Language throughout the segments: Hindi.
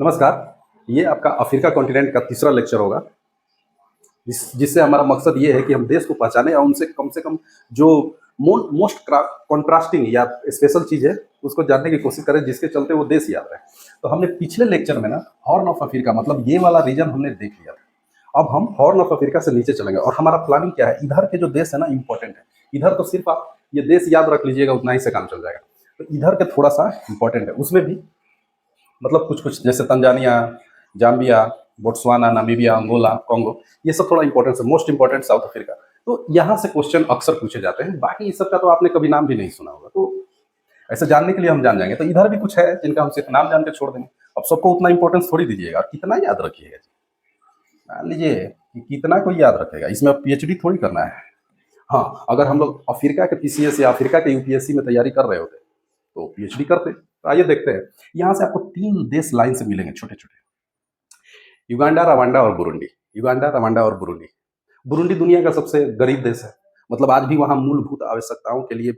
नमस्कार। ये आपका अफ्रीका कॉन्टिनेंट का तीसरा लेक्चर होगा जिससे हमारा मकसद ये है कि हम देश को पहचाने और उनसे कम से कम जो मोस्ट कॉन्ट्रास्टिंग या स्पेशल चीज़ है उसको जानने की कोशिश करें, जिसके चलते वो देश याद रहे। तो हमने पिछले लेक्चर में ना हॉर्न ऑफ अफ्रीका मतलब ये वाला रीजन हमने देख लिया था। अब हम हॉर्न ऑफ अफ्रीका से नीचे चलेंगे और हमारा प्लानिंग क्या है, इधर के जो देश है ना इंपॉर्टेंट है। इधर तो सिर्फ आप ये देश याद रख लीजिएगा, उतना ही से काम चल जाएगा। तो इधर के थोड़ा सा इंपॉर्टेंट है, उसमें भी मतलब कुछ कुछ जैसे Tanzania, Zambia, Botswana, Namibia, Angola, Congo, ये सब थोड़ा इंपॉर्टेंट है। Most important South Africa. तो यहाँ से क्वेश्चन अक्सर पूछे जाते हैं, बाकी इस सब का तो आपने कभी नाम भी नहीं सुना होगा। तो ऐसे जानने के लिए हम जान जाएंगे। तो इधर भी कुछ है जिनका हम सिर्फ नाम जान के छोड़ देंगे। अब सबको उतना इंपॉर्टेंस थोड़ी दीजिएगा, और कितना याद रखिएगा। मान लीजिए कि कितना कोई याद रखेगा, इसमें अब पीएचडी थोड़ी करना है। हाँ, अगर हम लोग अफ्रीका के पीसीएस या अफ्रीका के यूपीएससी में तैयारी कर रहे होते तो पीएचडी करते। तो आइए देखते हैं। यहाँ से आपको 3 देश लाइन से मिलेंगे, छोटे छोटे। युगांडा, रवांडा और बुरुंडी। युगांडा, रवांडा और बुरुंडी। बुरुंडी दुनिया का सबसे गरीब देश है। मतलब आज भी वहाँ मूलभूत आवश्यकताओं के लिए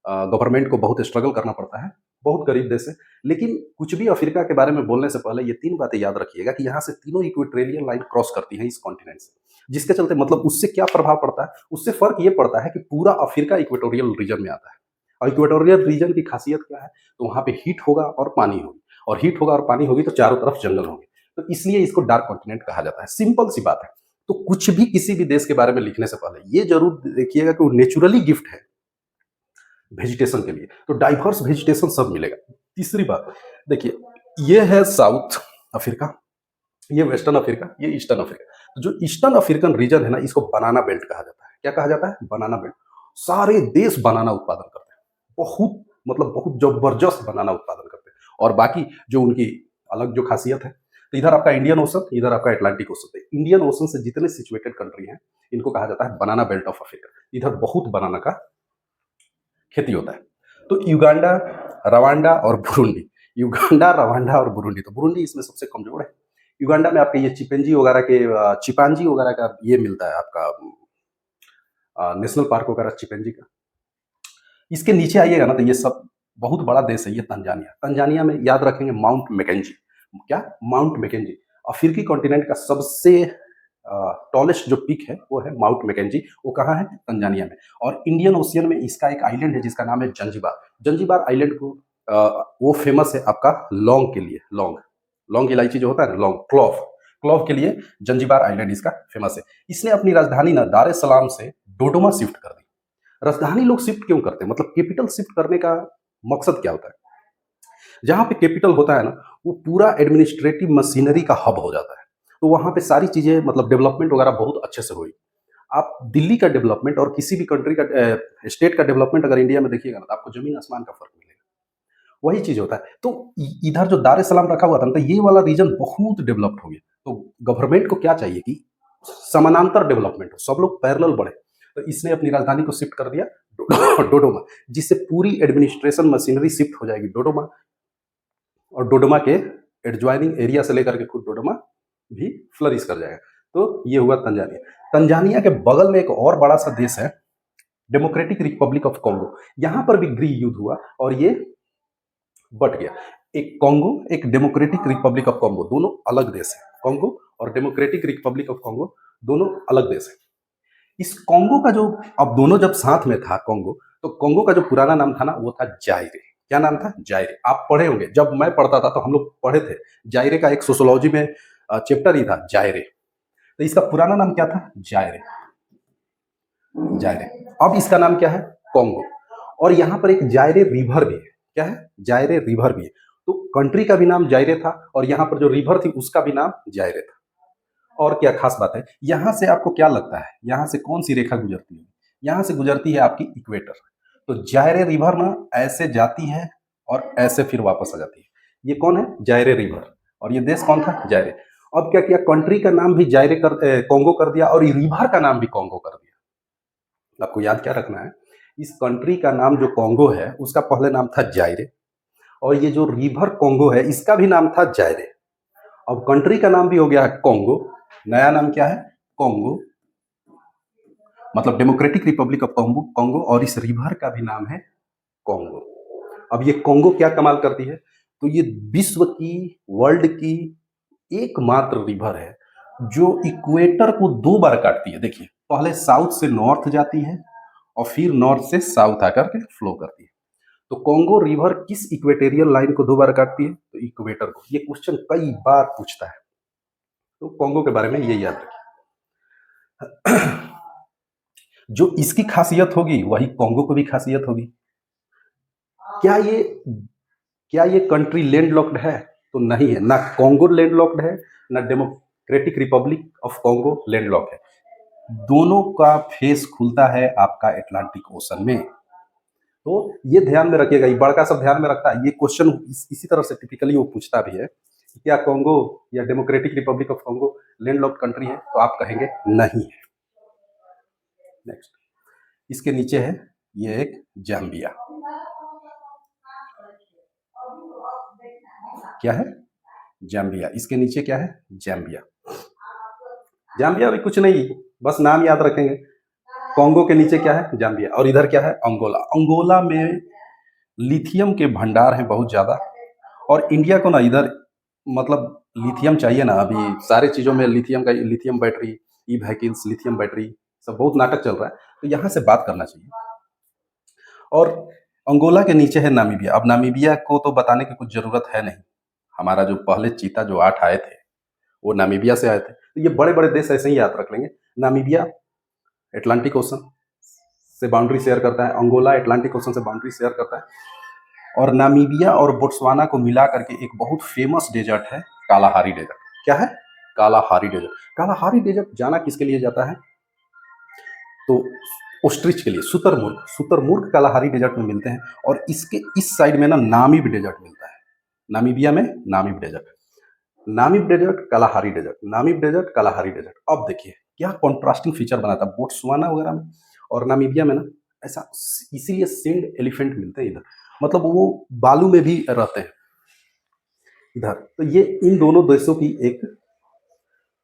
गवर्नमेंट को बहुत स्ट्रगल करना पड़ता है। बहुत गरीब देश है। लेकिन कुछ भी अफ्रीका के बारे में बोलने से पहले ये 3 बातें याद रखिएगा कि यहाँ से तीनों इक्वेटोरियल लाइन क्रॉस करती हैं इस कॉन्टिनेंट से। जिसके चलते मतलब उससे क्या प्रभाव पड़ता है, उससे फर्क ये पड़ता है कि पूरा अफ्रीका इक्वेटोरियल रीजन में आता है। और इक्वेटोरियल रीजन की खासियत क्या है, तो वहाँ पे हीट होगा और पानी होगी, और हीट होगा और पानी होगी तो चारों तरफ जंगल होंगे। तो इसलिए इसको डार्क कॉन्टिनेंट कहा जाता है। सिंपल सी बात है। तो कुछ भी किसी भी देश के बारे में लिखने से पहले ये जरूर देखिएगा कि वो नेचुरली गिफ्ट है वेजिटेशन के लिए, तो डाइवर्स वेजिटेशन सब मिलेगा। तीसरी बात देखिए, ये है साउथ अफ्रीका, ये वेस्टर्न अफ्रीका, ये ईस्टर्न अफ्रीका। तो जो ईस्टर्न अफ्रीकन रीजन है ना, इसको बनाना बेल्ट कहा जाता है। क्या कहा जाता है? बनाना बेल्ट। सारे देश बनाना उत्पादन करते हैं, बहुत मतलब बहुत जबरदस्त बनाना उत्पादन करते हैं। और बाकी जो उनकी अलग जो खासियत है, तो इधर आपका इंडियन ओशन, इधर आपका अटलांटिक ओशन। इंडियन ओशन से जितने सिचुएटेड कंट्री हैं, इनको कहा जाता है बनाना बेल्ट ऑफ अफ्रीका। इधर बहुत बनाना का खेती होता है। तो युगांडा, रवांडा और बुरुंडी। युगांडा, रवांडा और बुरुंडी। तो बुरुंडी इसमें सबसे कमजोर है। युगांडा में आपके ये चिपेंजी वगैरह के चिपांजी वगैरह का ये मिलता है आपका नेशनल पार्क वगैरह चिपेंजी का। इसके नीचे आइएगा ना तो ये सब बहुत बड़ा देश है। ये तंजानिया। तंजानिया में याद रखेंगे माउंट मैकेंजी। क्या? Mount Mackenzie. अफ्रीकी कॉन्टिनेंट का सबसे टॉलेस्ट जो पीक है वो है माउंट मैकेंजी। वो कहाँ है? तंजानिया में। और इंडियन ओशियन में इसका एक आइलैंड है जिसका नाम है जंजीबार। जंजीबार आइलैंड को वो फेमस है आपका लौंग के लिए। लौंग, लौंग इलायची जो होता है ना, लौंग, क्लॉव, क्लॉव के लिए जंजीबार आइलैंड इसका फेमस है। इसने अपनी राजधानी ना दार एस सलाम से डोडोमा शिफ्ट कर दी। राजधानी लोग शिफ्ट क्यों करते हैं, मतलब कैपिटल शिफ्ट करने का मकसद क्या होता है? जहाँ पे कैपिटल होता है ना, वो पूरा एडमिनिस्ट्रेटिव मशीनरी का हब हो जाता है। तो वहाँ पे सारी चीजें मतलब डेवलपमेंट वगैरह बहुत अच्छे से हुई। आप दिल्ली का डेवलपमेंट और किसी भी कंट्री का स्टेट का डेवलपमेंट अगर इंडिया में देखिएगा ना, तो आपको जमीन आसमान का फर्क मिलेगा। वही चीज होता है। तो इधर जो दार एस सलाम रखा हुआ था ना, तो ये वाला रीजन बहुत डेवलप्ड हो गया। तो गवर्नमेंट को क्या चाहिए कि समानांतर डेवलपमेंट हो, सब लोग पैरेलल बढ़े। तो इसने अपनी राजधानी को शिफ्ट कर दिया डोडोमा, जिससे पूरी एडमिनिस्ट्रेशन मशीनरी शिफ्ट हो जाएगी डोडोमा। और डोडोमा के एडजॉइनिंग एरिया से लेकर के खुद डोडोमा भी फ्लरिश कर जाएगा। तो ये हुआ तंजानिया। तंजानिया के बगल में एक और बड़ा सा देश है, डेमोक्रेटिक रिपब्लिक ऑफ कॉन्गो। यहां पर भी गृह युद्ध हुआ और ये बट गया। एक कॉन्गो, एक डेमोक्रेटिक रिपब्लिक ऑफ कॉन्गो, दोनों अलग देश है। कॉन्गो और डेमोक्रेटिक रिपब्लिक ऑफ कॉन्गो दोनों अलग देश है। इस कॉन्गो का जो, अब दोनों जब साथ में था कॉन्गो, तो कॉन्गो का जो पुराना नाम था ना, वो था जायरे। क्या नाम था? जायरे। आप पढ़े होंगे, जब मैं पढ़ता था तो हम लोग पढ़े थे। जायरे का एक सोशोलॉजी में चैप्टर ही था जायरे। तो इसका पुराना नाम क्या था? जायरे। जायरे। अब इसका नाम क्या है? कॉन्गो। और यहाँ पर एक जायरे रिवर भी है। क्या है? जायरे रिवर भी है। तो कंट्री का भी नाम जायरे था और यहाँ पर जो रिवर थी उसका भी नाम जायरे था। और क्या खास बात है, यहां से आपको क्या लगता है, यहां से कौन सी रेखा गुजरती है? यहां से गुजरती है आपकी इक्वेटर। तो जायरे रिवर ना ऐसे जाती है और ऐसे फिर वापस आ जाती है। ये कौन है? जायरे रिवर। और ये देश कौन था? जायरे। अब क्या किया, कंट्री का नाम भी जायरे कॉन्गो कर दिया और रिवर का नाम भी कॉन्गो कर दिया। आपको याद क्या रखना है, इस कंट्री का नाम जो कॉन्गो है उसका पहले नाम था जायरे, और ये जो रिवर कॉन्गो है इसका भी नाम था जायरे। अब कंट्री का नाम भी हो गया है कॉन्गो, नया नाम क्या है? कॉन्गो, मतलब democratic Republic of Congo. Congo और इस रिवर का भी नाम है कॉन्गो। अब ये कॉन्गो क्या कमाल करती है, तो ये विश्व की, वर्ल्ड की एकमात्र रिवर है जो इक्वेटर को 2 बार काटती है। देखिए, पहले साउथ से नॉर्थ जाती है और फिर नॉर्थ से साउथ आकर के फ्लो करती है। तो कॉन्गो रिवर किस इक्वेटेरियल लाइन को 2 बार काटती है? तो इक्वेटर को। ये क्वेश्चन कई बार पूछता है, तो कॉन्गो के बारे में ये याद रखिए। जो इसकी खासियत होगी वही कॉन्गो को भी खासियत होगी। क्या ये क्या ये कंट्री लैंडलॉक्ड है? तो नहीं है। ना कॉन्गो लैंडलॉक्ड है, ना democratic Republic of Congo landlocked है। दोनों का फेस खुलता है आपका अटलांटिक ओशन में। तो ये ध्यान में रखिएगा, ये बड़का सब ध्यान में रखता है। ये क्वेश्चन इसी तरह से टिपिकली वो पूछता भी है कि क्या कॉन्गो या democratic Republic of Congo landlocked country है? तो आप कहेंगे नहीं है। नेक्स्ट, इसके नीचे है ये एक जाम्बिया। क्या है? जाम्बिया। इसके नीचे क्या है? जाम्बिया। जाम्बिया भी कुछ नहीं, बस नाम याद रखेंगे। कॉन्गो के नीचे क्या है? जाम्बिया। और इधर क्या है? अंगोला। अंगोला में लिथियम के भंडार हैं बहुत ज़्यादा, और इंडिया को ना इधर मतलब लिथियम चाहिए ना। अभी सारे चीज़ों में लिथियम का, लिथियम बैटरी, ई व्हीकल्स, लिथियम बैटरी, सब बहुत नाटक चल रहा है। तो यहाँ से बात करना चाहिए। और अंगोला के नीचे है नामीबिया। अब नामीबिया को तो बताने की कुछ ज़रूरत है नहीं। हमारा जो पहले चीता जो 8 आए थे वो नामीबिया से आए थे। तो ये बड़े-बड़े देश ऐसे ही याद रख लेंगे। नामीबिया अटलांटिक ओशन से बाउंड्री शेयर करता है, अंगोला अटलांटिक ओशन से बाउंड्री शेयर करता है, और नामीबिया और बोट्सवाना को मिला करके एक बहुत फेमस डेजर्ट है कालाहारी डेजर्ट। क्या है? Kalahari desert. कालाहारी डेजर्ट जाना किसके लिए जाता है? तो ओस्ट्रिच के लिए, शुतुरमुर्ग। शुतुरमुर्ग कालाहारी डेजर्ट में मिलते हैं, और इसके इस साइड में ना नामीब डेजर्ट मिलता है। नामीबिया में Namib desert, Namib desert, Kalahari desert, Namib desert, Kalahari desert. अब देखिए क्या कॉन्ट्रास्टिंग फीचर बनाता है बोट्सवाना वगैरह में और नामीबिया में ना, ऐसा। इसीलिए सेंड एलिफेंट मिलते हैं इधर, मतलब वो बालू में भी रहते हैं इधर। तो ये इन दोनों देशों की एक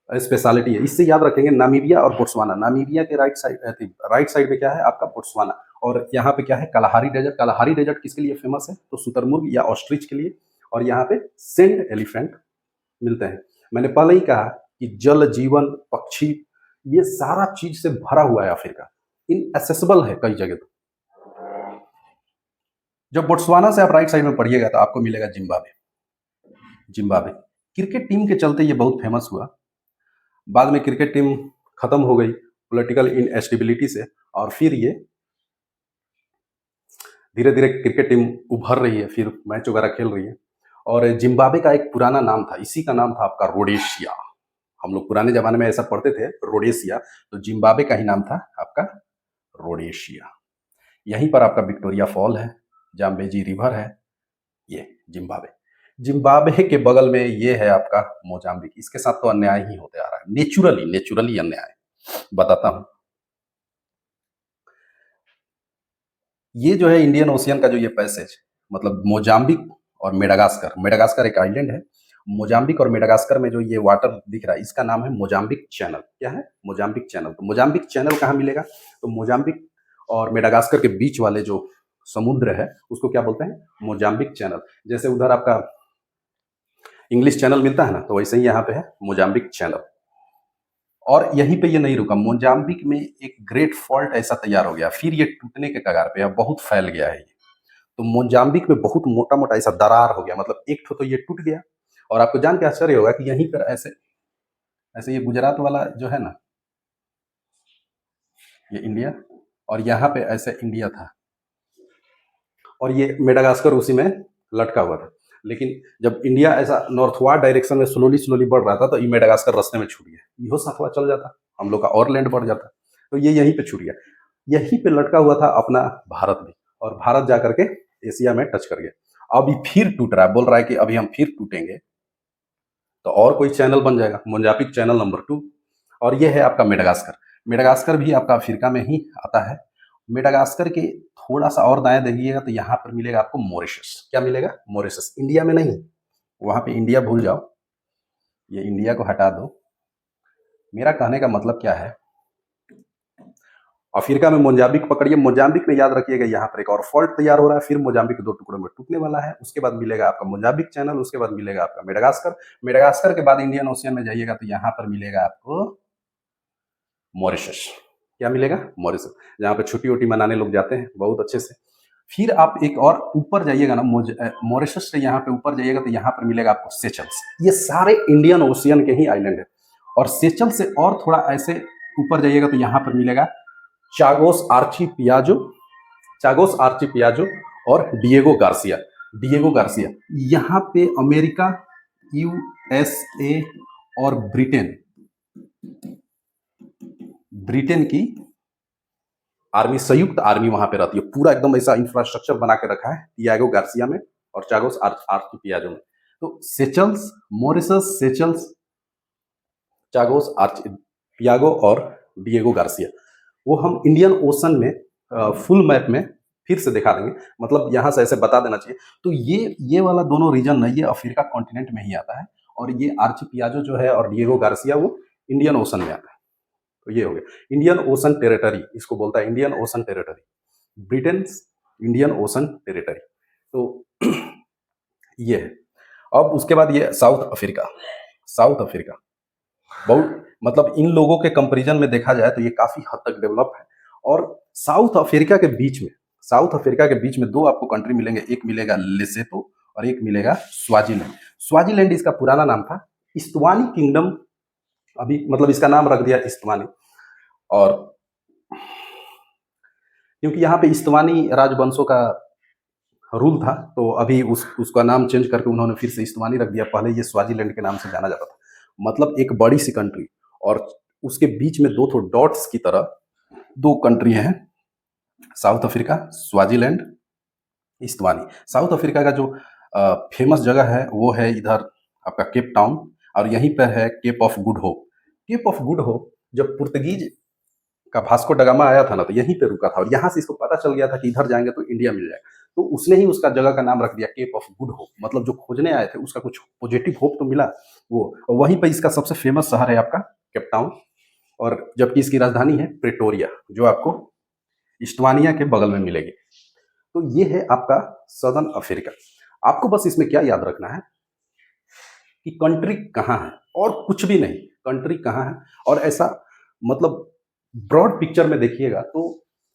स्पेशलिटी है। इससे याद रखेंगे नामीबिया और बोट्सवाना। नामीबिया के राइट साइड में क्या है आपका? बोट्सवाना। और यहाँ पे क्या है? Kalahari desert. कालाहारी डेजर्ट किसके लिए फेमस है? तो शुतुरमुर्ग या ऑस्ट्रिच के लिए। और यहाँ पे सेंड एलिफेंट मिलते हैं। मैंने पहले ही कहा कि जल, जीवन, पक्षी, ये सारा चीज से भरा हुआ है अफ्रीका। इनएसेसिबल है कई जगह। तो जब बोट्सवाना से आप राइट साइड में पढ़िएगा तो आपको मिलेगा जिम्बाब्वे। जिम्बाब्वे क्रिकेट टीम के चलते ये बहुत फेमस हुआ। बाद में क्रिकेट टीम खत्म हो गई पॉलिटिकल इनएस्टेबिलिटी से, और फिर ये धीरे धीरे क्रिकेट टीम उभर रही है, फिर मैच वगैरह खेल रही है। और जिम्बाब्वे का एक पुराना नाम था, इसी का नाम था आपका रोडेशिया। हम लोग पुराने जमाने में ऐसा पढ़ते थे रोडेशिया, तो जिम्बाब्वे का ही नाम था आपका रोडेशिया। यहीं पर आपका विक्टोरिया फॉल है, जाम्बेजी रिवर है, ये जिम्बाब्वे। जिम्बाब्वे के बगल में ये है आपका मोजाम्बिक। इसके साथ तो अन्याय ही होते आ रहा है, नेचुरली नेचुरली अन्याय। बताता हूं, ये जो है इंडियन ओशियन का जो ये पैसेज, मतलब मोजाम्बिक और मेडागास्कर। मेडागास्कर एक आइलैंड है। मोजाम्बिक और मेडागास्कर में जो ये वाटर दिख रहा है, इसका नाम है मोजाम्बिक चैनल। क्या है? Mozambique channel. तो मोजाम्बिक चैनल कहाँ मिलेगा? तो मोजाम्बिक और मेडागास्कर के बीच वाले जो समुद्र है उसको क्या बोलते हैं? Mozambique channel. जैसे उधर आपका इंग्लिश चैनल मिलता है ना, तो वैसे ही यहाँ पे है मोजाम्बिक चैनल। और यहीं पे ये नहीं रुका, मोजाम्बिक में एक ग्रेट फॉल्ट ऐसा तैयार हो गया, फिर ये टूटने के कगार पे, अब बहुत फैल गया है ये। तो मोजाम्बिक में बहुत मोटा मोटा ऐसा दरार हो गया, मतलब एक ठो तो ये टूट गया। और आपको जान के आश्चर्य होगा कि यहीं पर ऐसे ऐसे ये गुजरात वाला जो है ना, ये इंडिया, और यहाँ पे ऐसे इंडिया था, और ये मेडागास्कर उसी में लटका हुआ था। लेकिन जब इंडिया ऐसा नॉर्थवार्ड डायरेक्शन में स्लोली स्लोली बढ़ रहा था, तो ये मेडागास्कर रास्ते में छूट गया। इहो साथवा चल जाता, हम लोग का और लैंड बढ़ जाता। तो ये यहीं पे छूट गया। यहीं पे लटका हुआ था अपना भारत भी, और भारत जा करके एशिया में टच कर गया। अभी फिर टूट रहा है, बोल रहा है कि अभी हम फिर टूटेंगे तो और कोई चैनल बन जाएगा, मोजाम्बिक चैनल नंबर 2। और ये है आपका मेडागास्कर। मेडागास्कर भी आपका अफ्रीका में ही आता है। मेडागास्कर के थोड़ा सा और दाएं देखिएगा तो यहाँ पर मिलेगा आपको मॉरिशस। क्या मिलेगा? मॉरिशस। इंडिया में नहीं, वहां पे इंडिया भूल जाओ, ये इंडिया को हटा दो। मेरा कहने का मतलब क्या है, अफ्रीका में मोजाम्बिक पकड़िए, मोजाम्बिक में याद रखिएगा यहाँ पर एक और फॉल्ट तैयार हो रहा है, फिर मोजाम्बिक 2 टुकड़ों में टूटने वाला है। उसके बाद मिलेगा आपका मोजाम्बिक चैनल, उसके बाद मिलेगा आपका मेडागास्कर, मेडागास्कर के बाद इंडियन ओशियन में जाइएगा तो यहाँ पर मिलेगा आपको मॉरिशस। क्या मिलेगा? मॉरिशस, जहाँ पे छुट्टी-वुट्टी मनाने लोग जाते हैं बहुत अच्छे से। फिर आप एक और ऊपर जाइएगा ना, मॉरिशस से यहाँ पे ऊपर जाइएगा तो यहाँ पर मिलेगा आपको सेशल्स। ये सारे इंडियन ओशियन के ही आइलैंड है। और सेशल्स से और थोड़ा ऐसे ऊपर जाइएगा तो यहाँ पर मिलेगा चागोस आर्चिपियाजो, चागोस आर्चिपियाजो और डिएगो गार्सिया। डिएगो गार्सिया यहाँ पे अमेरिका, यूएसए और ब्रिटेन, ब्रिटेन की आर्मी, संयुक्त आर्मी वहां पे रहती है। पूरा एकदम ऐसा इंफ्रास्ट्रक्चर बना के रखा है डिएगो गार्सिया में और चागोस आर्चिपियाजो में। तो सेचल्स, मॉरिशस, सेचल्स, चागोस आर्चिपियागो और डिएगो गार्सिया, वो हम इंडियन ओशन में फुल मैप में फिर से दिखा देंगे, मतलब यहाँ से ऐसे बता देना चाहिए। तो ये वाला दोनों रीजन ना, ये अफ्रीका कॉन्टिनेंट में ही आता है, और ये आर्चिपियाजो जो है और डिएगो गार्सिया वो इंडियन ओशन में आता है। तो ये हो गया इंडियन ओशन टेरिटरी, इसको बोलता है Indian ocean territory, Britain Indian ocean territory. तो ये है। अब उसके बाद ये साउथ अफ्रीका, साउथ अफ्रीका बहुत, मतलब इन लोगों के कंपैरिजन में देखा जाए तो ये काफी हद तक डेवलप है। और साउथ अफ्रीका के बीच में, साउथ अफ्रीका के बीच में दो आपको कंट्री मिलेंगे, एक मिलेगा लेसेतो और एक मिलेगा स्वाजीलैंड। स्वाजीलैंड इसका पुराना नाम था, इस्तवानी किंगडम, अभी मतलब इसका नाम रख दिया इस्तवानी। और क्योंकि यहाँ पे इस्तवानी राजवंशों का रूल था तो अभी उसका नाम चेंज करके उन्होंने फिर से इस्तवानी रख दिया। पहले ये स्वाजीलैंड के नाम से जाना जाता था। मतलब एक बड़ी सी कंट्री और उसके बीच में दो थो डॉट्स की तरह दो कंट्री हैं, South Africa, Swaziland, Eswatini. South Africa का जो फेमस जगह है वो है इधर आपका केप टाउन, और यहीं पर है Cape of Good Hope. Cape of Good Hope जब पुर्तगीज का भास्को डगामा आया था ना, तो यहीं पे रुका था, और यहाँ से इसको पता चल गया था कि इधर जाएंगे तो इंडिया मिल जाएगा, तो उसने ही उसका जगह का नाम रख दिया केप ऑफ गुड होप। मतलब जो खोजने आए थे उसका कुछ पॉजिटिव होप तो मिला वो। और वहीं पर इसका सबसे फेमस शहर है आपका केप टाउन, और जबकि इसकी राजधानी है प्रेटोरिया, जो आपको इस्टवानिया के बगल में मिलेगी। तो ये है आपका सदर्न अफ्रीका। आपको बस इसमें क्या याद रखना है कि कंट्री कहाँ है और कुछ भी नहीं, कंट्री कहाँ है। और ऐसा मतलब ब्रॉड पिक्चर में देखिएगा तो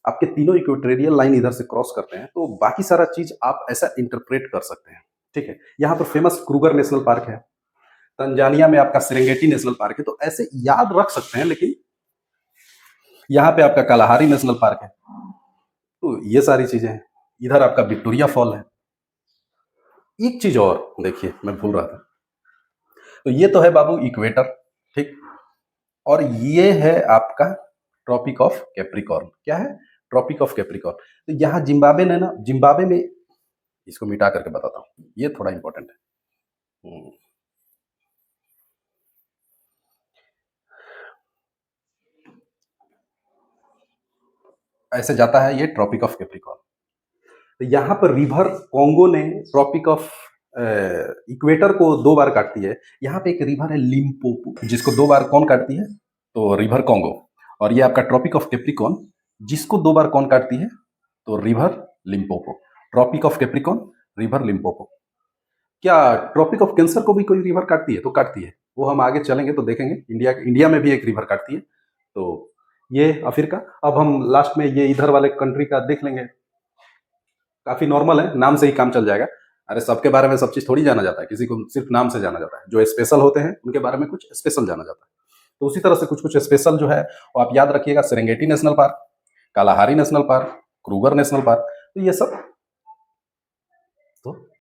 आपके तीनों इक्वेटोरियल लाइन इधर से क्रॉस करते हैं, तो बाकी सारा चीज आप ऐसा इंटरप्रेट कर सकते हैं। ठीक है, यहाँ पर फेमस क्रूगर नेशनल पार्क है, तंजानिया में आपका सेरेंगेटी नेशनल पार्क है, तो ऐसे याद रख सकते हैं। लेकिन यहाँ पे आपका कालाहारी नेशनल पार्क है, तो ये सारी चीजें हैं। इधर आपका विक्टोरिया फॉल है। एक चीज और देखिए, मैं भूल रहा था, तो ये तो है बाबू इक्वेटर, ठीक, और ये है आपका ट्रॉपिक ऑफ कैप्रिकॉर्न। क्या है? Tropic of Capricorn. तो यहाँ जिम्बाब्वे ने ना, जिम्बाब्वे में, इसको मिटा करके बताता हूँ, ये थोड़ा इंपॉर्टेंट है। ऐसे जाता है ये ट्रॉपिक ऑफ कैप्रिकॉर्न। तो यहाँ पर रिवर कॉन्गो ने ट्रॉपिक ऑफ इक्वेटर को 2 बार काटती है। यहाँ पे एक रिवर है लिम्पोपो, जिसको 2 बार कौन काटती है? तो रिवर कॉन्गो। और ये आपका ट्रॉपिक ऑफ कैप्रिकॉर्न, जिसको 2 बार कौन काटती है? तो river Limpopo. Tropic of Capricorn, river Limpopo. क्या ट्रॉपिक ऑफ कैंसर को भी कोई रिवर काटती है? तो काटती है, वो हम आगे चलेंगे तो देखेंगे। इंडिया में भी एक रिवर काटती है। तो ये अफ्रीका। अब हम लास्ट में ये इधर वाले कंट्री का देख लेंगे। काफी नॉर्मल है, नाम से ही काम चल जाएगा। अरे सबके बारे में सब चीज थोड़ी जाना जाता है, किसी को सिर्फ नाम से जाना जाता है। जो स्पेशल होते हैं उनके बारे में कुछ स्पेशल जाना जाता है। तो उसी तरह से कुछ कुछ स्पेशल जो है वो आप याद रखिएगा। Serengeti national park, Kalahari national park, Kruger national park, तो ये सब तो